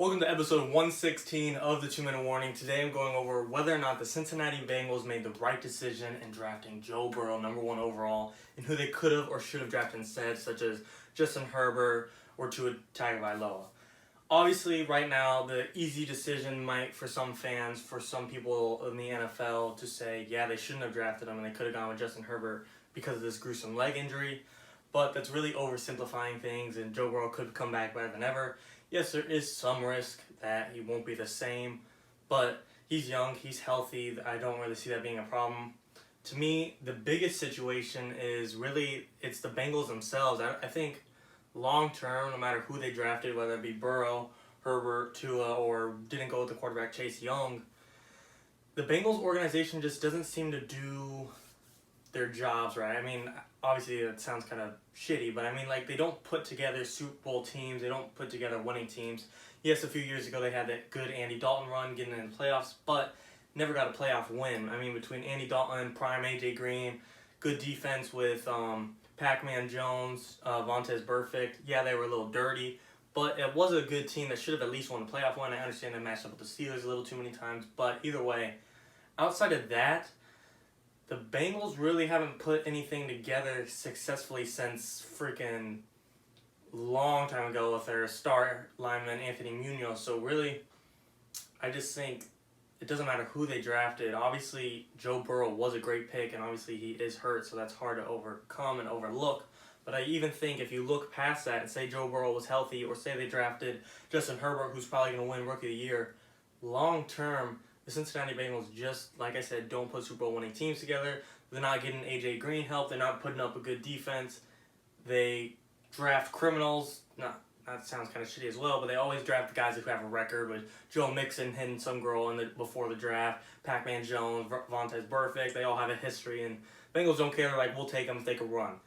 Welcome to episode 116 of the 2-Minute Warning. Today I'm going over whether or not the Cincinnati Bengals made the right decision in drafting Joe Burrow number 1 overall and who they could have or should have drafted instead, such as Justin Herbert or Tua Tagovailoa. Obviously, right now, the easy decision might, for some fans, for some people in the NFL, to say, yeah, they shouldn't have drafted him and they could have gone with Justin Herbert because of this gruesome leg injury. But that's really oversimplifying things, and Joe Burrow could come back better than ever. Yes, there is some risk that he won't be the same, but he's young, he's healthy. I don't really see that being a problem. To me, the biggest situation is really, it's the Bengals themselves. I think long-term, no matter who they drafted, whether it be Burrow, Herbert, Tua, or didn't go with the quarterback Chase Young, the Bengals organization just doesn't seem to do their jobs right. I mean, obviously it sounds kind of shitty, but I mean, like, they don't put together Super Bowl teams, they don't put together winning teams. Yes, a few years ago they had that good Andy Dalton run getting in the playoffs, but never got a playoff win. I mean, between Andy Dalton, prime AJ Green, good defense with Pac-Man Jones, Vontaze Burfict. Yeah, they were a little dirty, but it was a good team that should have at least won a playoff win. I understand they matched up with the Steelers a little too many times, but either way, outside of that, the Bengals really haven't put anything together successfully since freaking long time ago with their star lineman Anthony Munoz. So really, I just think it doesn't matter who they drafted. Obviously, Joe Burrow was a great pick, and obviously he is hurt, so that's hard to overcome and overlook. But I even think if you look past that and say Joe Burrow was healthy, or say they drafted Justin Herbert, who's probably going to win Rookie of the Year, long term, the Cincinnati Bengals just, like I said, don't put Super Bowl winning teams together. They're not getting AJ Green help. They're not putting up a good defense. They draft criminals. That sounds kind of shitty as well, but they always draft guys who have a record, with Joe Mixon hitting some girl before the draft, Pac-Man Jones, Vontaze Burfict. They all have a history, and Bengals don't care. They're like, we'll take them if they can run.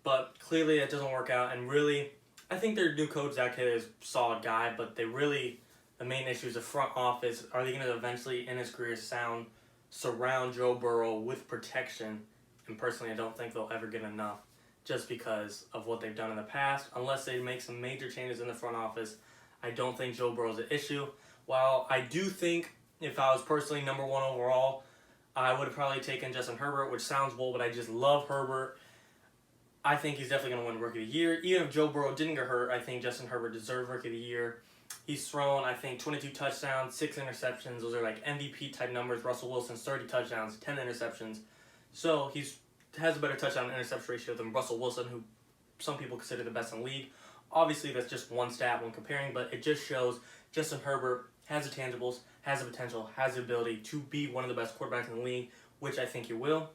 But clearly that doesn't work out, and really, I think their new coach, Zach Taylor, is a solid guy, but the main issue is the front office. Are they going to eventually, in his career, surround Joe Burrow with protection? And personally, I don't think they'll ever get enough just because of what they've done in the past. Unless they make some major changes in the front office, I don't think Joe Burrow's an issue. While I do think if I was personally number 1 overall, I would have probably taken Justin Herbert, which sounds bold, but I just love Herbert. I think he's definitely going to win Rookie of the Year. Even if Joe Burrow didn't get hurt, I think Justin Herbert deserves Rookie of the Year. He's thrown, I think, 22 touchdowns, 6 interceptions. Those are like MVP-type numbers. Russell Wilson's 30 touchdowns, 10 interceptions. So he has a better touchdown-interception ratio than Russell Wilson, who some people consider the best in the league. Obviously, that's just one stat when comparing, but it just shows Justin Herbert has the tangibles, has the potential, has the ability to be one of the best quarterbacks in the league, which I think he will.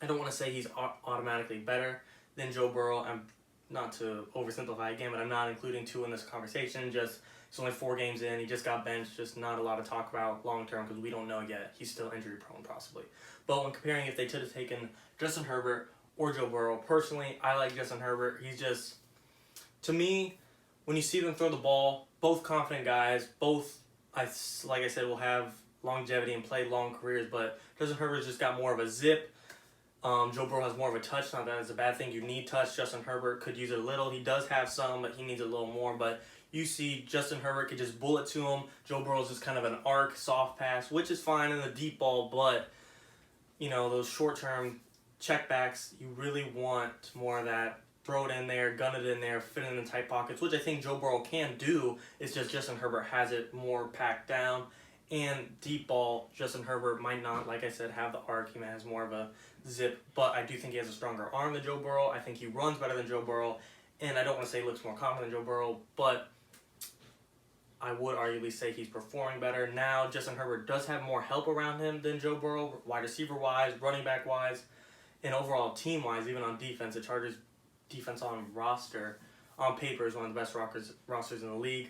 I don't want to say he's automatically better than Joe Burrow. I'm not to oversimplify again, but I'm not including Tua in this conversation. Just it's only 4 games in. He just got benched. Just not a lot to talk about long term because we don't know yet. He's still injury prone possibly. But when comparing if they could have taken Justin Herbert or Joe Burrow, personally, I like Justin Herbert. He's just, to me, when you see them throw the ball, both confident guys, both, like I said, will have longevity and play long careers. But Justin Herbert's just got more of a zip. Joe Burrow has more of a touch. Not that it's a bad thing. You need touch. Justin Herbert could use it a little. He does have some, but he needs a little more. But you see Justin Herbert could just bullet to him. Joe Burrow's just kind of an arc, soft pass, which is fine in the deep ball. But, you know, those short-term checkbacks, you really want more of that. Throw it in there, gun it in there, fit it in tight pockets, which I think Joe Burrow can do. It's just Justin Herbert has it more packed down. And deep ball, Justin Herbert might not, like I said, have the arc. He has more of a zip, but I do think he has a stronger arm than Joe Burrow. I think he runs better than Joe Burrow, and I don't want to say he looks more confident than Joe Burrow, but I would arguably say he's performing better. Now, Justin Herbert does have more help around him than Joe Burrow, wide receiver-wise, running back-wise, and overall team-wise, even on defense. The Chargers' defense on paper, is one of the best rosters in the league.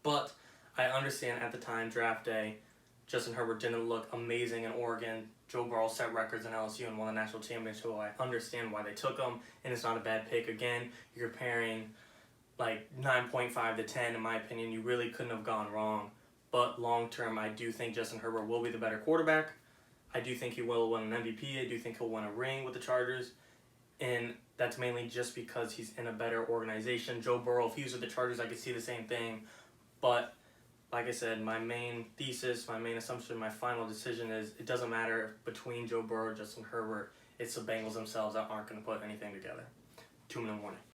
But I understand at the time, draft day, Justin Herbert didn't look amazing in Oregon. Joe Burrow set records in LSU and won the national championship. So I understand why they took him, and it's not a bad pick. Again, you're comparing like 9.5 to 10, in my opinion. You really couldn't have gone wrong. But long term, I do think Justin Herbert will be the better quarterback. I do think he will win an MVP. I do think he'll win a ring with the Chargers. And that's mainly just because he's in a better organization. Joe Burrow, if he was with the Chargers, I could see the same thing. But like I said, my main thesis, my main assumption, my final decision is it doesn't matter between Joe Burrow and Justin Herbert. It's the Bengals themselves that aren't going to put anything together. 2 minute warning.